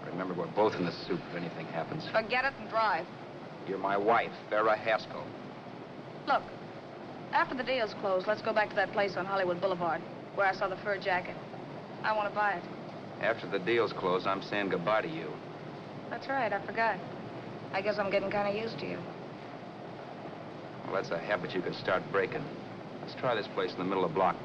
Remember, we're both in the soup if anything happens. Forget it and drive. You're my wife, Vera Haskell. Look, after the deal's closed, let's go back to that place on Hollywood Boulevard where I saw the fur jacket. I want to buy it. After the deal's closed, I'm saying goodbye to you. That's right, I forgot. I guess I'm getting kind of used to you. Well, that's a habit you can start breaking. Let's try this place in the middle of the block.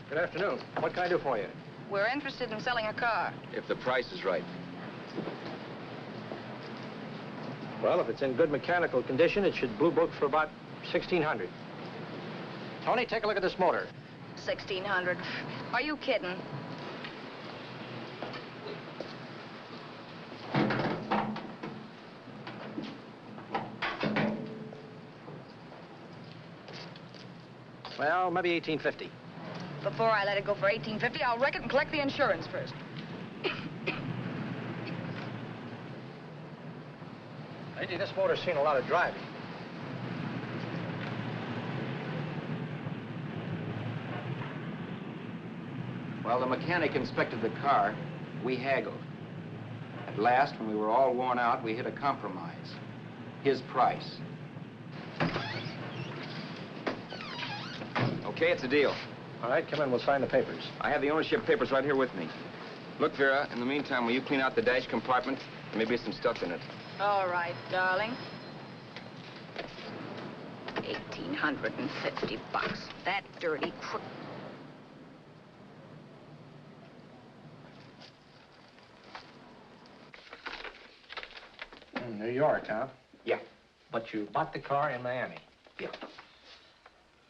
Good afternoon. What can I do for you? We're interested in selling a car. If the price is right. Well, if it's in good mechanical condition, it should blue book for about $1,600. Tony, take a look at this motor. $1,600. Are you kidding? Well, maybe $1,850. Before I let it go for $1,850, I'll wreck it and collect the insurance first. Lady, this motor's seen a lot of driving. Well, the mechanic inspected the car. We haggled. At last, when we were all worn out, we hit a compromise. His price. Okay, it's a deal. All right, come in. We'll sign the papers. I have the ownership papers right here with me. Look, Vera, in the meantime, will you clean out the dash compartment? There may be some stuff in it. All right, darling. 1,850 bucks. That dirty crook. New York, huh? Yeah. But you bought the car in Miami? Yeah.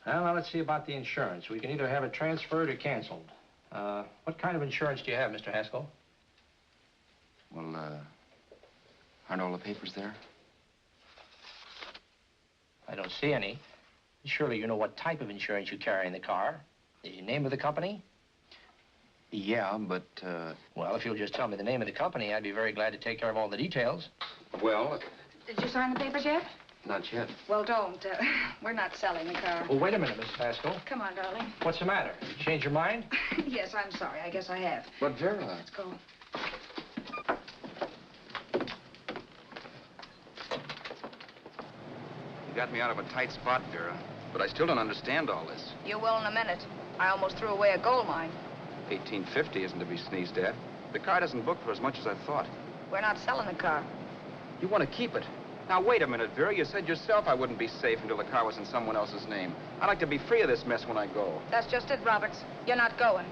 Well, now let's see about the insurance. We can either have it transferred or canceled. What kind of insurance do you have, Mr. Haskell? Well, aren't all the papers there? I don't see any. Surely you know what type of insurance you carry in the car. The name of the company? Yeah, but, Well, if you'll just tell me the name of the company, I'd be very glad to take care of all the details. well, Did you sign the papers yet? not yet. Well, don't. We're not selling the car. Oh, wait a minute, Miss Haskell. Come on, darling. What's the matter? You changed your mind? Yes, I'm sorry. I guess I have. But, Vera... Let's go. You got me out of a tight spot, Vera. But I still don't understand all this. You will in a minute. I almost threw away a gold mine. 1850 isn't to be sneezed at. The car doesn't book for as much as I thought. We're not selling the car. You want to keep it. Now, wait a minute, Vera. You said yourself I wouldn't be safe until the car was in someone else's name. I'd like to be free of this mess when I go. That's just it, Roberts. You're not going.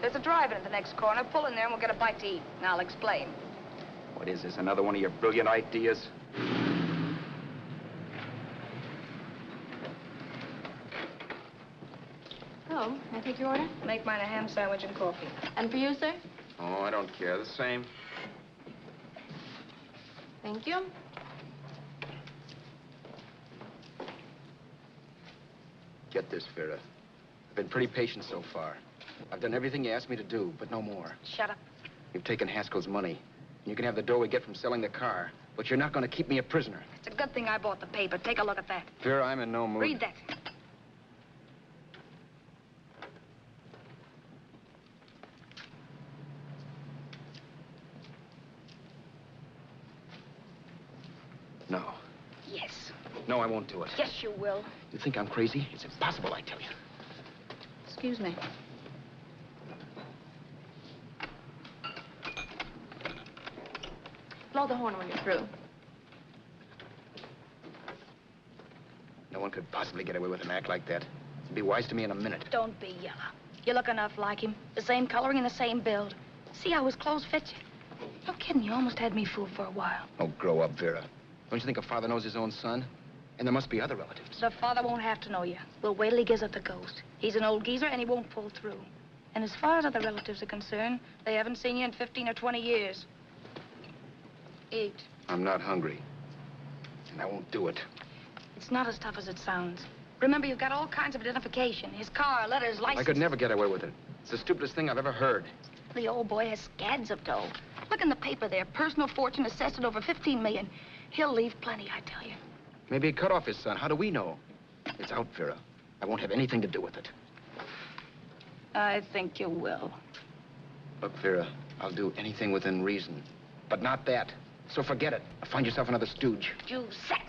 There's a drive-in at the next corner. Pull in there and we'll get a bite to eat. And I'll explain. What is this, another one of your brilliant ideas? Oh, may I take your order? Make mine a ham sandwich and coffee. And for you, sir? Oh, I don't care. The same. Thank you. Get this, Vera. I've been pretty patient so far. I've done everything you asked me to do, but no more. Shut up. You've taken Haskell's money. And you can have the dough we get from selling the car. But you're not going to keep me a prisoner. It's a good thing I bought the paper. Take a look at that. Vera, I'm in no mood. Read that. No. Yes. No, I won't do it. Yes, you will. You think I'm crazy? It's impossible, I tell you. Excuse me. Blow the horn when you're through. No one could possibly get away with an act like that. It'd be wise to me in a minute. Don't be yellow. You look enough like him. The same coloring and the same build. See how his clothes fit you? No kidding, you almost had me fooled for a while. Oh, grow up, Vera. Don't you think a father knows his own son? And there must be other relatives. The father won't have to know you. We'll wait till he gives up the ghost. He's an old geezer and he won't pull through. And as far as other relatives are concerned, they haven't seen you in 15 or 20 years. Eat. I'm not hungry. And I won't do it. It's not as tough as it sounds. Remember, you've got all kinds of identification. His car, letters, license. I could never get away with it. It's the stupidest thing I've ever heard. The old boy has scads of dough. Look in the paper there. Personal fortune assessed at over 15 million. He'll leave plenty, I tell you. Maybe he cut off his son. How do we know? It's out, Vera. I won't have anything to do with it. I think you will. Look, Vera, I'll do anything within reason. But not that. So forget it. Find yourself another stooge. Giuseppe.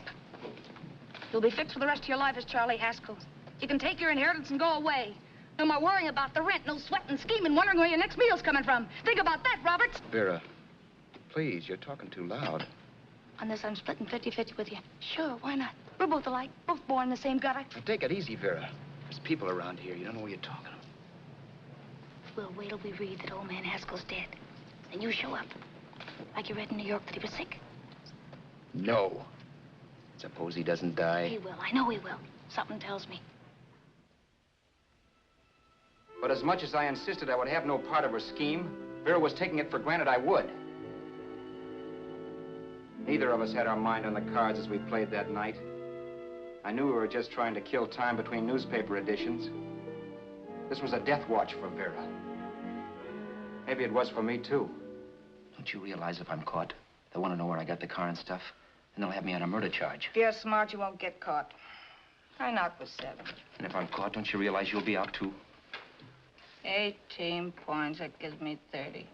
You'll be fixed for the rest of your life as Charlie Haskell. You can take your inheritance and go away. No more worrying about the rent, no sweating, scheming, wondering where your next meal's coming from. Think about that, Roberts. Vera, please, you're talking too loud. On this, I'm splitting 50-50 with you. Sure, why not? We're both alike, both born in the same gutter. Now, take it easy, Vera. There's people around here. You don't know what you're talking about. We'll wait till we read that old man Haskell's dead. And you show up. Like you read in New York that he was sick. No. Suppose he doesn't die. He will. I know he will. Something tells me. But as much as I insisted I would have no part of her scheme, Vera was taking it for granted I would. Neither of us had our mind on the cards as we played that night. I knew we were just trying to kill time between newspaper editions. This was a death watch for Vera. Maybe it was for me, too. Don't you realize if I'm caught, they'll want to know where I got the car and stuff, and they'll have me on a murder charge. If you're smart, you won't get caught. I knocked with 7. And if I'm caught, don't you realize you'll be out, too? 18 points, that gives me 30.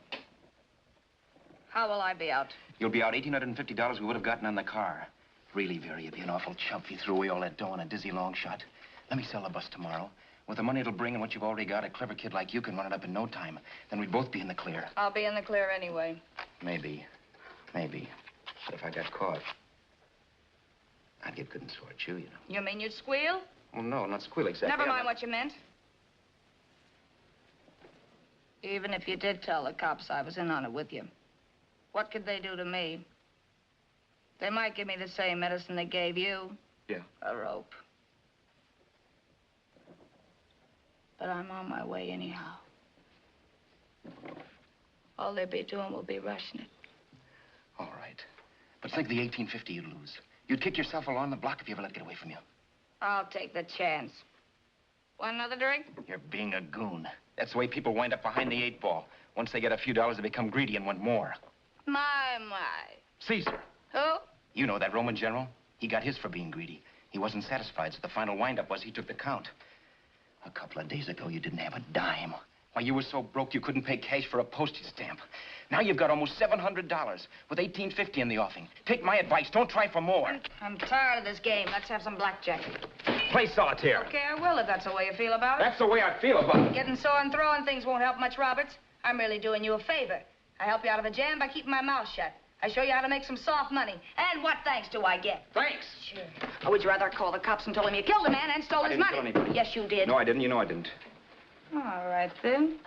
How will I be out? You'll be out $1,850 we would have gotten on the car. Really, Vera, you'd be an awful chump if you threw away all that dough on a dizzy long shot. Let me sell the bus tomorrow. With the money it'll bring and what you've already got, a clever kid like you can run it up in no time. Then we'd both be in the clear. I'll be in the clear anyway. Maybe. Maybe. But if I got caught, I'd get good and sore at you, you know. You mean you'd squeal? Well, no, not squeal exactly. Never mind what you meant. Even if you did tell the cops I was in on it with you, what could they do to me? They might give me the same medicine they gave you. Yeah. A rope. But I'm on my way anyhow. All they'd be doing will be rushing it. All right. But think of the $1,850 you'd lose. You'd kick yourself along the block if you ever let it get away from you. I'll take the chance. Want another drink? You're being a goon. That's the way people wind up behind the 8 ball. Once they get a few dollars, they become greedy and want more. My. Caesar. Who? You know that Roman general? He got his for being greedy. He wasn't satisfied, so the final wind-up was he took the count. A couple of days ago, you didn't have a dime. Why, you were so broke you couldn't pay cash for a postage stamp. Now you've got almost $700 with $1,850 in the offing. Take my advice. Don't try for more. I'm tired of this game. Let's have some blackjack. Play solitaire. Okay, I will if that's the way you feel about it. That's the way I feel about it. Getting sore and throwing things won't help much, Roberts. I'm really doing you a favor. I help you out of a jam by keeping my mouth shut. I show you how to make some soft money. And what thanks do I get? Thanks. Sure. Or would you rather call the cops and tell them you killed a man and stole his money? I didn't kill anybody. Yes, you did. No, I didn't. You know I didn't. All right, then.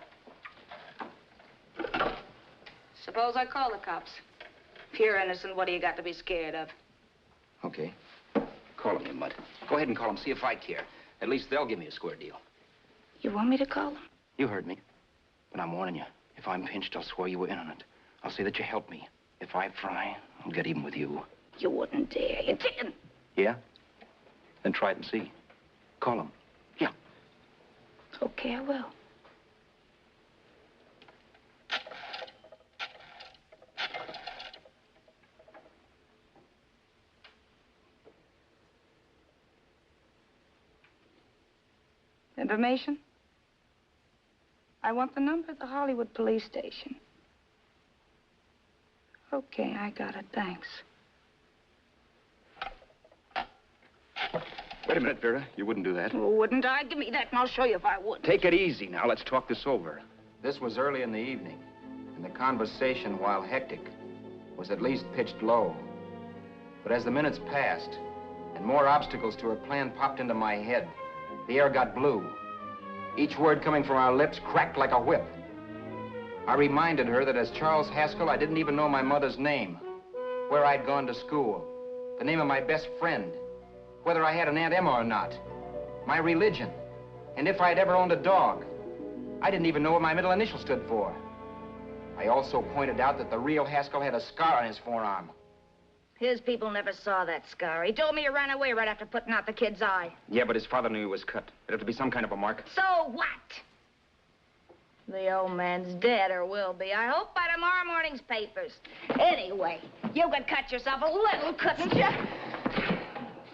Suppose I call the cops. If you're innocent, what do you got to be scared of? Okay. Call them, you mutt. Go ahead and call them. See if I care. At least they'll give me a square deal. You want me to call them? You heard me. But I'm warning you. If I'm pinched, I'll swear you were in on it. I'll say that you helped me. If I fry, I'll get even with you. You wouldn't dare. You didn't. Yeah? Then try it and see. Call them. Yeah. Okay, I will. Information? I want the number at the Hollywood police station. Okay, I got it. Thanks. Wait a minute, Vera. You wouldn't do that. Wouldn't I? Give me that and I'll show you if I would. Take it easy now. Let's talk this over. This was early in the evening, and the conversation, while hectic, was at least pitched low. But as the minutes passed, and more obstacles to her plan popped into my head, the air got blue. Each word coming from our lips cracked like a whip. I reminded her that as Charles Haskell, I didn't even know my mother's name, where I'd gone to school, the name of my best friend, whether I had an Aunt Emma or not, my religion, and if I'd ever owned a dog. I didn't even know what my middle initial stood for. I also pointed out that the real Haskell had a scar on his forearm. His people never saw that scar. He told me he ran away right after putting out the kid's eye. Yeah, but his father knew he was cut. It'd have to be some kind of a mark. So what? The old man's dead, or will be. I hope by tomorrow morning's papers. Anyway, you could cut yourself a little, couldn't you?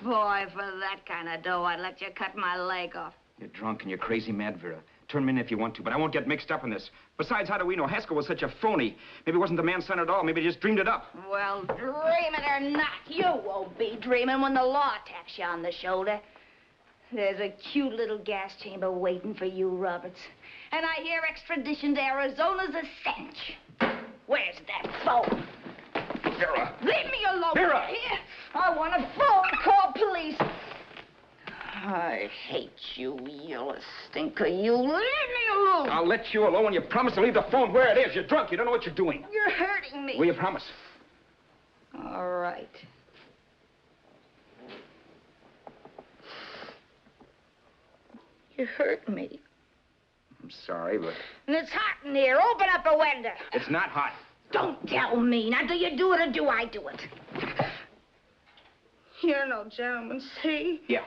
Boy, for that kind of dough, I'd let you cut my leg off. You're drunk and you're crazy mad, Vera. Turn me in if you want to, but I won't get mixed up in this. Besides, how do we know? Haskell was such a phony. Maybe he wasn't the man's son at all. Maybe he just dreamed it up. Well, dreaming or not, you won't be dreaming when the law taps you on the shoulder. There's a cute little gas chamber waiting for you, Roberts. And I hear extradition to Arizona's a cinch. Where's that phone? Vera! Leave me alone. Vera! Here. I want a phone. Call police. I hate you yellow stinker. You leave me alone. I'll let you alone when you promise to leave the phone where it is. You're drunk. You don't know what you're doing. You're hurting me. Will you promise? All right. You hurt me. I'm sorry, but... And it's hot in here. Open up a window. It's not hot. Don't tell me. Now, do you do it or do I do it? You're no gentleman, see? Yeah.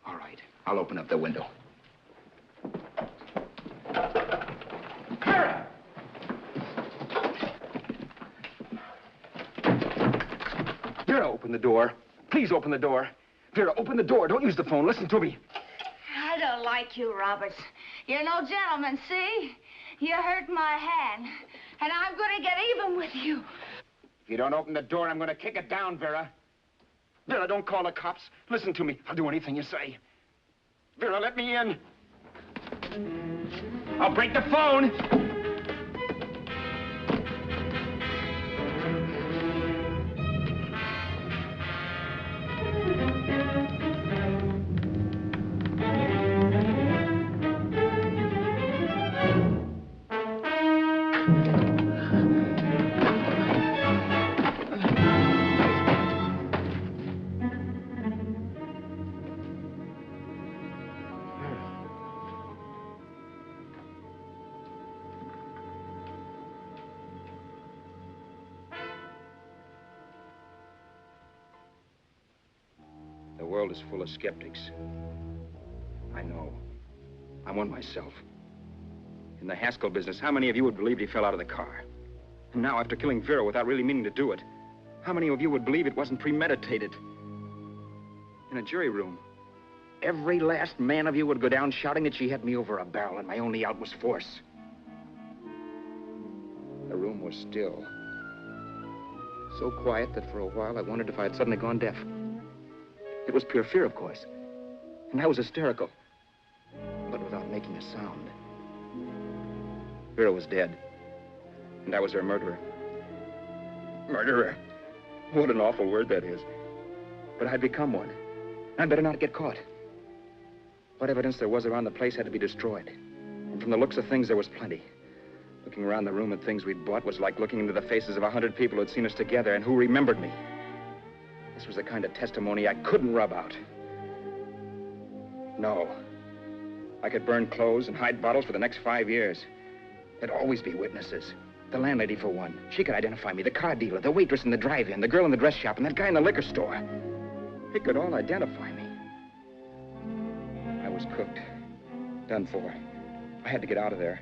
All right. I'll open up the window. Vera! Vera, open the door. Please open the door. Vera, open the door. Don't use the phone. Listen to me. I don't like you, Roberts. You're no gentleman, see? You hurt my hand, and I'm going to get even with you. If you don't open the door, I'm going to kick it down, Vera. Vera, don't call the cops. Listen to me. I'll do anything you say. Vera, let me in. I'll break the phone. The world is full of skeptics. I know. I'm one myself. In the Haskell business, how many of you would believe he fell out of the car? And now, after killing Vera without really meaning to do it, how many of you would believe it wasn't premeditated? In a jury room, every last man of you would go down shouting that she had me over a barrel and my only out was force. The room was still. So quiet that for a while I wondered if I had suddenly gone deaf. It was pure fear, of course. And I was hysterical. But without making a sound. Vera was dead. And I was her murderer. Murderer. What an awful word that is. But I'd become one. I'd better not get caught. What evidence there was around the place had to be destroyed. And from the looks of things, there was plenty. Looking around the room at things we'd bought was like looking into the faces of 100 people who'd seen us together and who remembered me. This was the kind of testimony I couldn't rub out. No. I could burn clothes and hide bottles for the next 5 years. There'd always be witnesses. The landlady, for one. She could identify me. The car dealer, the waitress in the drive-in, the girl in the dress shop, and that guy in the liquor store. They could all identify me. I was cooked. Done for. I had to get out of there.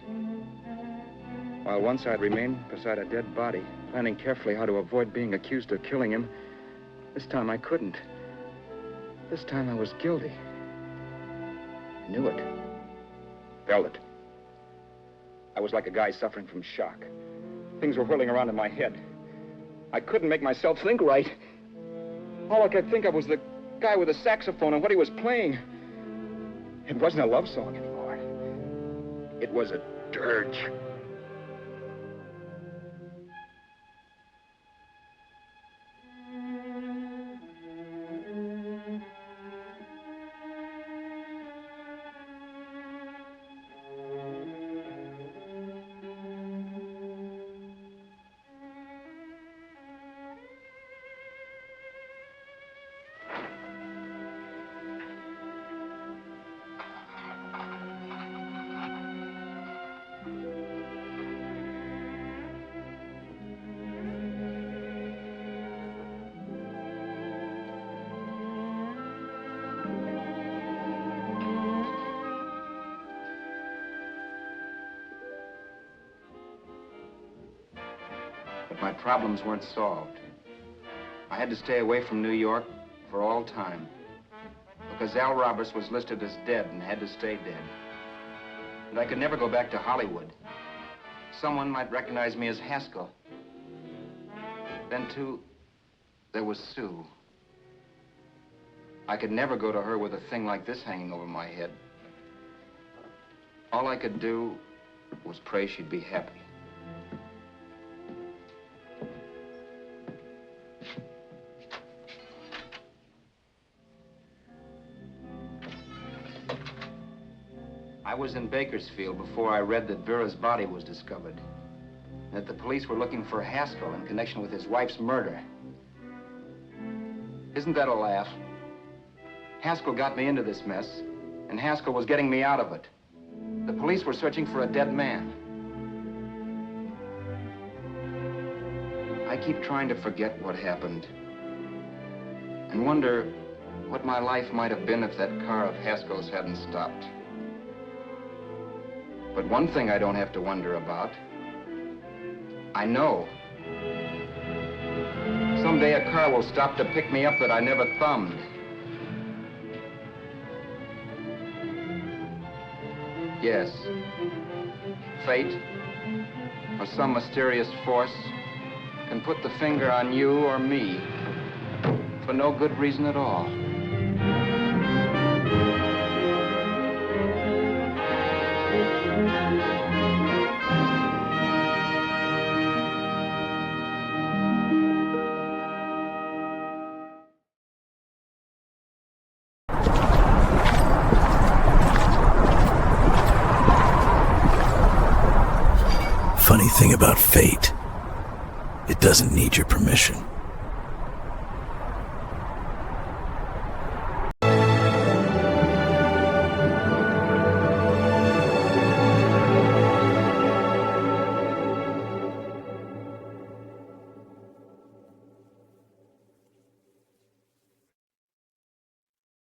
While once I'd remained beside a dead body, planning carefully how to avoid being accused of killing him, this time I couldn't. This time I was guilty. Knew it. Felt it. I was like a guy suffering from shock. Things were whirling around in my head. I couldn't make myself think right. All I could think of was the guy with the saxophone and what he was playing. It wasn't a love song anymore. It was a dirge. My problems weren't solved. I had to stay away from New York for all time. Because Al Roberts was listed as dead and had to stay dead. And I could never go back to Hollywood. Someone might recognize me as Haskell. Then, too, there was Sue. I could never go to her with a thing like this hanging over my head. All I could do was pray she'd be happy. I was in Bakersfield before I read that Vera's body was discovered. And that the police were looking for Haskell in connection with his wife's murder. Isn't that a laugh? Haskell got me into this mess, and Haskell was getting me out of it. The police were searching for a dead man. I keep trying to forget what happened and wonder what my life might have been if that car of Haskell's hadn't stopped. But one thing I don't have to wonder about. I know. Someday a car will stop to pick me up that I never thumbed. Yes. Fate, or some mysterious force, can put the finger on you or me for no good reason at all. Funny thing about fate, it doesn't need your permission.